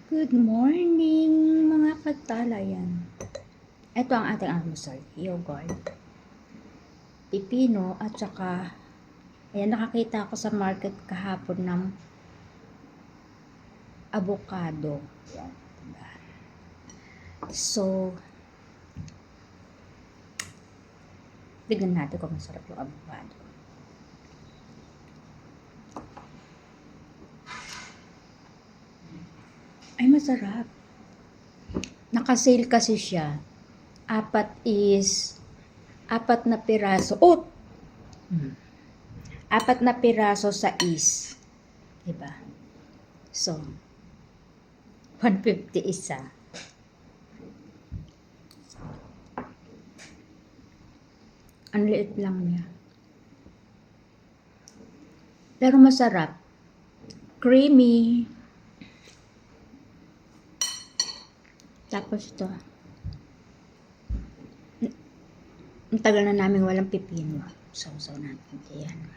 Good morning mga katalayan. Ito ang ating almusal, yogurt, pipino at saka ayan, nakakita ako sa market kahapon ng avocado. Yan, diba? So, tignan natin kung masarap yung avocado. Ay, masarap. Naka-sale kasi siya. Apat na piraso. Oh! Apat na piraso sa is. Diba? So, 150 isa. Ang liit lang niya. Pero masarap. Creamy. Tapos ito. Ang tagal na namin walang pipino. Sausaw natin. Ayan.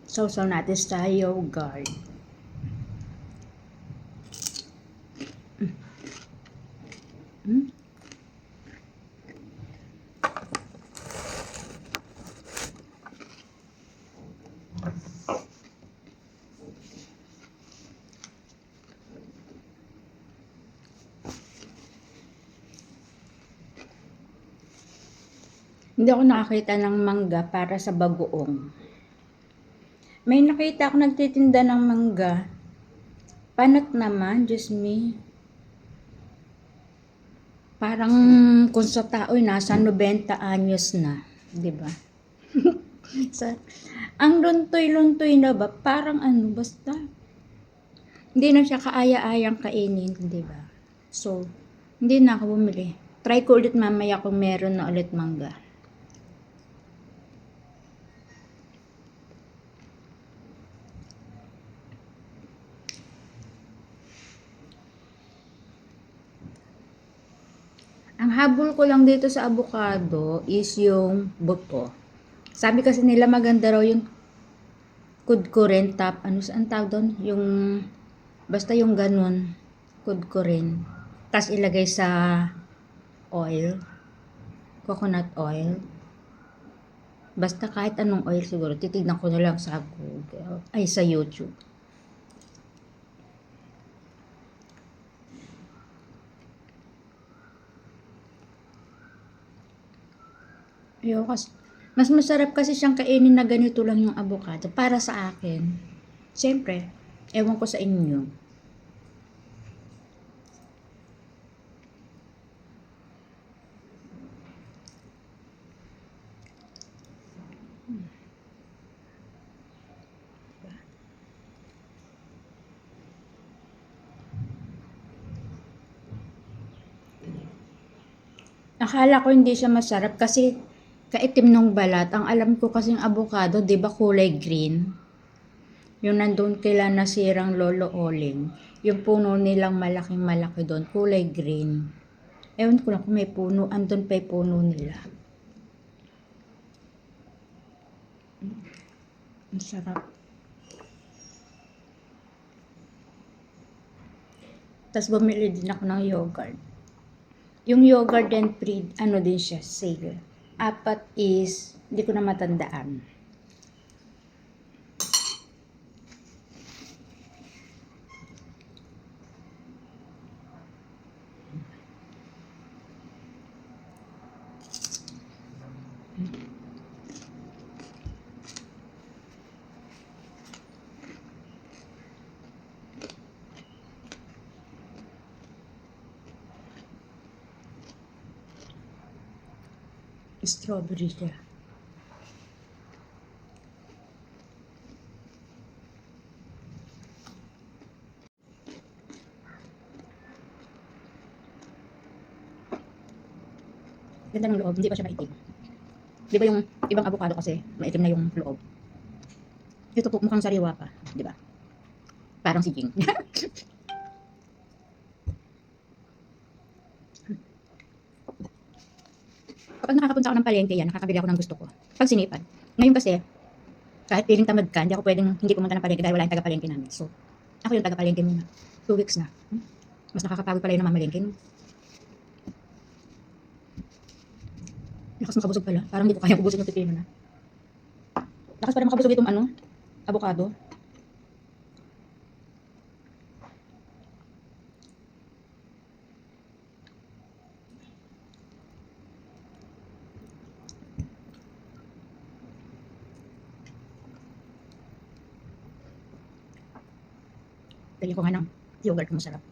Sausaw natin sa yogurt. Hindi ako nakakita ng mangga para sa bagoong. May nakita ako nagtitinda ng mangga. Panat naman, Diyos me. Parang kung sa tao'y nasa 90 anyos na. Diba? Ang luntoy-luntoy na ba? Parang basta. Hindi na siya kaaya-ayang kainin. Diba? So, hindi na ako bumili. Try ko ulit mamaya kung meron na ulit mangga. Ang habol ko lang dito sa avocado is yung buto. Sabi kasi nila maganda raw yung kudkurin tap. Saan tawag doon? Yung, basta yung ganun. Kudkurin. Tapos ilagay sa oil. Coconut oil. Basta kahit anong oil siguro. Titignan ko na lang sa Google. Ay, sa YouTube. Mas masarap kasi siyang kainin na ganito lang yung avocado para sa akin. Siyempre, ewan ko sa inyo. Akala ko hindi siya masarap kasi kaitim nung balat. Ang alam ko kasing avocado, 'di ba kulay green? Yung nandun kila nasirang Lolo Oling, yung puno nilang malaking malaki doon, kulay green. Ewan ko lang kung may puno, andun pa yung puno nila. Ang sarap. Tapos bumili din ako ng yogurt. Yung yogurt din free, din siya, sale. Apat is, hindi ko na matandaan. Strawberry siya. Ganda ng loob, hindi pa siya maitim. Di ba yung ibang avocado kasi, maitim na yung loob. Ito po, mukhang sariwa pa. Di ba? Parang si Jing. Kapag nakakapunta ako ng palengke yan, nakakabili ako ng gusto ko. Pag sinipad. Ngayon kasi, kahit piling tamad ka, hindi ako pwedeng hindi pumunta ng palengke dahil wala yung taga-palengke namin. So, Ako yung taga-palengke muna. 2 weeks na. Mas nakakapagod pala yung namamalengke. No? Lakas makabusog pala. Parang hindi ko kaya ubusin yung pipino na. Lakas pa rin makabusog itong ano, avocado. Lagyan ko nga ng yogurt na masarap.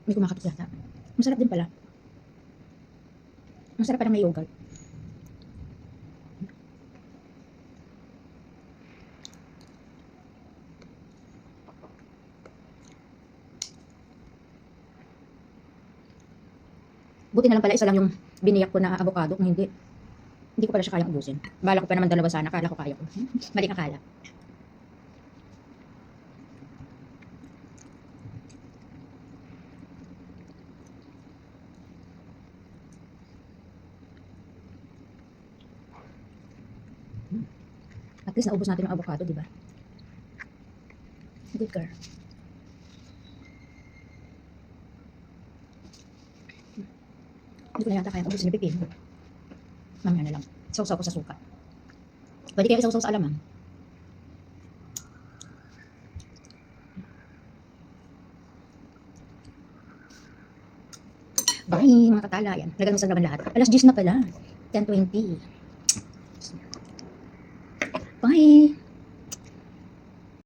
May kumakatok yata. Masarap din pala. Masarap pa ng may yogurt. Buti na lang pala isa lang yung biniyak ko na avocado. Kung hindi ko pala siya kayang ubusin. Bala ko pa naman dalawa sana. Akala ko kaya ko. Maling akala. At least naubos natin ang avocado, di ba? Good girl. Hindi ko na yata kaya ubusin yung pipino. Mamaya na lang. Sausaw ko sa suka. Pwede kaya isawsaw sa alamang. Bye mga katala. Yan. Nagalimutan naman lahat. Alas 10 na pala. 10:20. Bye.